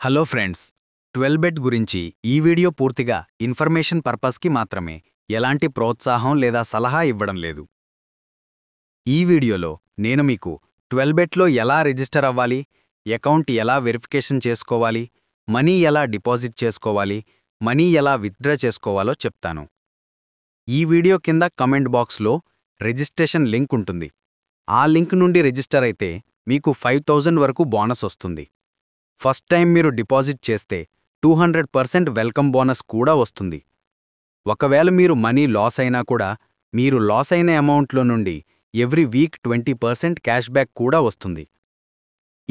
Hello friends, 12 bet గురించి ఈ video పూర్తిగా ఇన్ఫర్మేషన్ పర్పస్కి మాత్రమే, ఎలాంటి ప్రోత్సాహం లేదా సలహా ఇవ్వడం లేదు. ఈ వీడియోలో నేను మీకు 12 బెట్లో ఎలా రిజిస్టర్ అవ్వాలి, అకౌంట్ ఎలా వెరిఫికేషన్ చేసుకోవాలి, మనీ ఎలా డిపాజిట్ చేసుకోవాలి, మనీ ఎలా విత్డ్రా చేసుకోవాలో చెప్తాను. ఈ వీడియో కింద కమెంట్ బాక్స్లో రిజిస్ట్రేషన్ లింక్ ఉంటుంది. ఆ లింక్ నుండి రిజిస్టర్ అయితే మీకు 5000 వరకు బోనస్ వస్తుంది. ఫస్ట్ టైం మీరు డిపాజిట్ చేస్తే 200% వెల్కమ్ బోనస్ కూడా వస్తుంది. ఒకవేళ మీరు మనీ లాస్ అయినా కూడా మీరు లాస్ అయిన అమౌంట్లో నుండి ఎవ్రీ వీక్ 20% క్యాష్ బ్యాక్ కూడా వస్తుంది.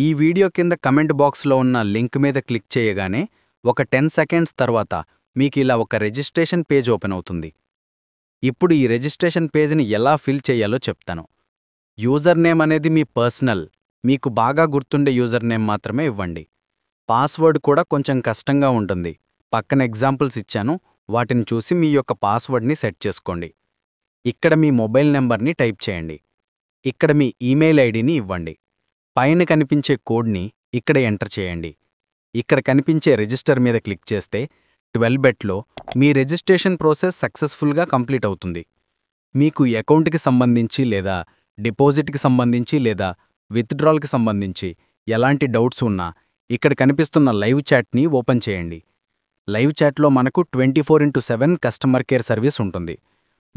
ఈ వీడియో కింద కమెంట్ బాక్స్లో ఉన్న లింక్ మీద క్లిక్ చేయగానే ఒక 10 సెకండ్స్ తర్వాత మీకిలా ఒక రిజిస్ట్రేషన్ పేజ్ ఓపెన్ అవుతుంది. ఇప్పుడు ఈ రిజిస్ట్రేషన్ పేజ్ని ఎలా ఫిల్ చేయాలో చెప్తాను. యూజర్ నేమ్ అనేది మీ పర్సనల్, మీకు బాగా గుర్తుండే యూజర్ నేమ్ మాత్రమే ఇవ్వండి. పాస్వర్డ్ కూడా కొంచెం కష్టంగా ఉంటుంది. పక్కన ఎగ్జాంపుల్స్ ఇచ్చాను, వాటిని చూసి మీ యొక్క పాస్వర్డ్ని సెట్ చేసుకోండి. ఇక్కడ మీ మొబైల్ నెంబర్ని టైప్ చేయండి. ఇక్కడ మీ ఈమెయిల్ ఐడిని ఇవ్వండి. పైన కనిపించే కోడ్ని ఇక్కడ ఎంటర్ చేయండి. ఇక్కడ కనిపించే రిజిస్టర్ మీద క్లిక్ చేస్తే 12 బెట్లో మీ రిజిస్ట్రేషన్ ప్రాసెస్ సక్సెస్ఫుల్గా కంప్లీట్ అవుతుంది. మీకు అకౌంట్కి సంబంధించి లేదా డిపాజిట్కి సంబంధించి లేదా విత్డ్రాల్కి సంబంధించి ఎలాంటి డౌట్స్ ఉన్నా ఇక్కడ కనిపిస్తున్న లైవ్ చాట్ని ఓపెన్ చేయండి. లైవ్ చాట్లో మనకు 24x7 కస్టమర్ కేర్ సర్వీస్ ఉంటుంది.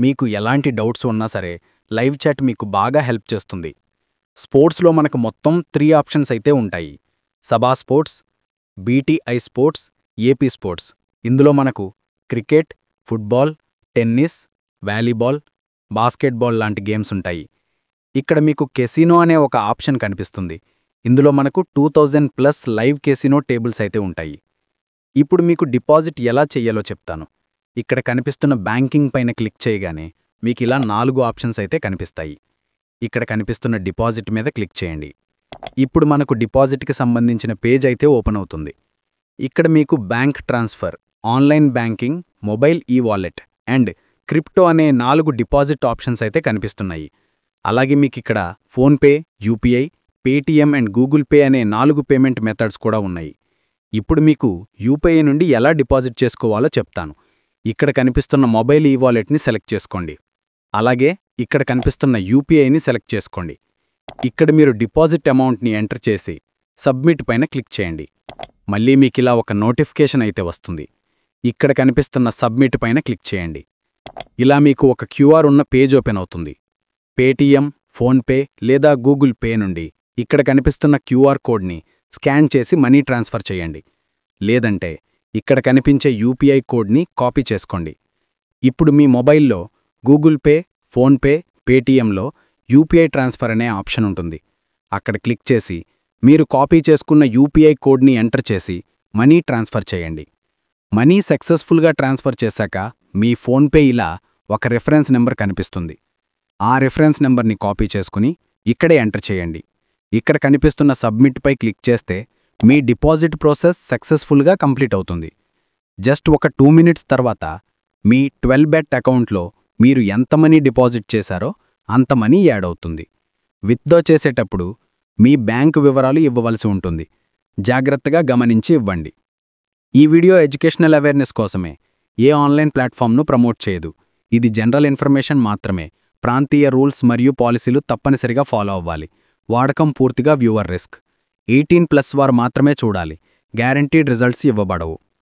మీకు ఎలాంటి డౌట్స్ ఉన్నా సరే లైవ్ చాట్ మీకు బాగా హెల్ప్ చేస్తుంది. స్పోర్ట్స్లో మనకు మొత్తం 3 ఆప్షన్స్ అయితే ఉంటాయి: SABA sports, BTI sports, AP sports. ఇందులో మనకు cricket, football, tennis, volleyball, basketball లాంటి గేమ్స్ ఉంటాయి. ఇక్కడ మీకు కెసినో అనే ఒక ఆప్షన్ కనిపిస్తుంది. ఇందులో మనకు 2000+ లైవ్ కెసినో టేబుల్స్ అయితే ఉంటాయి. ఇప్పుడు మీకు డిపాజిట్ ఎలా చెయ్యాలో చెప్తాను. ఇక్కడ కనిపిస్తున్న బ్యాంకింగ్ పైన క్లిక్ చేయగానే మీకిలా 4 ఆప్షన్స్ అయితే కనిపిస్తాయి. ఇక్కడ కనిపిస్తున్న డిపాజిట్ మీద క్లిక్ చేయండి. ఇప్పుడు మనకు డిపాజిట్కి సంబంధించిన పేజ్ అయితే ఓపెన్ అవుతుంది. ఇక్కడ మీకు bank transfer, online banking, mobile e wallet and crypto అనే 4 డిపాజిట్ ఆప్షన్స్ అయితే కనిపిస్తున్నాయి. అలాగే మీకిక్కడ PhonePe, UPI, Paytm and Google Pay అనే 4 పేమెంట్ మెథడ్స్ కూడా ఉన్నాయి. ఇప్పుడు మీకు యూపీఐ నుండి ఎలా డిపాజిట్ చేసుకోవాలో చెప్తాను. ఇక్కడ కనిపిస్తున్న మొబైల్ ఈ-వాలెట్ని సెలెక్ట్ చేసుకోండి. అలాగే ఇక్కడ కనిపిస్తున్న యూపీఐని సెలెక్ట్ చేసుకోండి. ఇక్కడ మీరు డిపాజిట్ అమౌంట్ని ఎంటర్ చేసి సబ్మిట్ పైన క్లిక్ చేయండి. మళ్ళీ మీకిలా ఒక నోటిఫికేషన్ అయితే వస్తుంది. ఇక్కడ కనిపిస్తున్న సబ్మిట్ పైన క్లిక్ చేయండి. ఇలా మీకు ఒక క్యూఆర్ ఉన్న పేజ్ ఓపెన్ అవుతుంది. పేటీఎం, ఫోన్పే లేదా గూగుల్ పే నుండి ఇక్కడ కనిపిస్తున్న క్యూఆర్ కోడ్ని స్కాన్ చేసి మనీ ట్రాన్స్ఫర్ చేయండి. లేదంటే ఇక్కడ కనిపించే యూపీఐ కోడ్ని కాపీ చేసుకోండి. ఇప్పుడు మీ మొబైల్లో గూగుల్ పే, ఫోన్పే, పేటీఎంలో యూపీఐ ట్రాన్స్ఫర్ అనే ఆప్షన్ ఉంటుంది. అక్కడ క్లిక్ చేసి మీరు కాపీ చేసుకున్న యూపీఐ కోడ్ని ఎంటర్ చేసి మనీ ట్రాన్స్ఫర్ చేయండి. మనీ సక్సెస్ఫుల్గా ట్రాన్స్ఫర్ చేశాక మీ ఫోన్పే ఇలా ఒక రిఫరెన్స్ నెంబర్ కనిపిస్తుంది. ఆ రిఫరెన్స్ నెంబర్ని కాపీ చేసుకుని ఇక్కడే ఎంటర్ చేయండి. ఇక్కడ కనిపిస్తున్న సబ్మిట్పై క్లిక్ చేస్తే మీ డిపాజిట్ ప్రాసెస్ సక్సెస్ఫుల్గా కంప్లీట్ అవుతుంది. జస్ట్ ఒక 2 మినిట్స్ తర్వాత మీ 12 బెట్ అకౌంట్లో మీరు ఎంత మనీ డిపాజిట్ చేశారో అంత మనీ యాడ్ అవుతుంది. విత్డ్రా చేసేటప్పుడు మీ బ్యాంకు వివరాలు ఇవ్వవలసి ఉంటుంది. జాగ్రత్తగా గమనించి ఇవ్వండి. ఈ వీడియో ఎడ్యుకేషనల్ అవేర్నెస్ కోసమే, ఏ ఆన్లైన్ ప్లాట్ఫామ్ను ప్రమోట్ చేయదు. ఇది జనరల్ ఇన్ఫర్మేషన్ మాత్రమే. ప్రాంతీయ రూల్స్ మరియు పాలసీలు తప్పనిసరిగా ఫాలో అవ్వాలి. వాడకం పూర్తిగా వ్యూవర్ రిస్క్. 18+ వారు మాత్రమే చూడాలి. Guaranteed results ఇవ్వబడవు.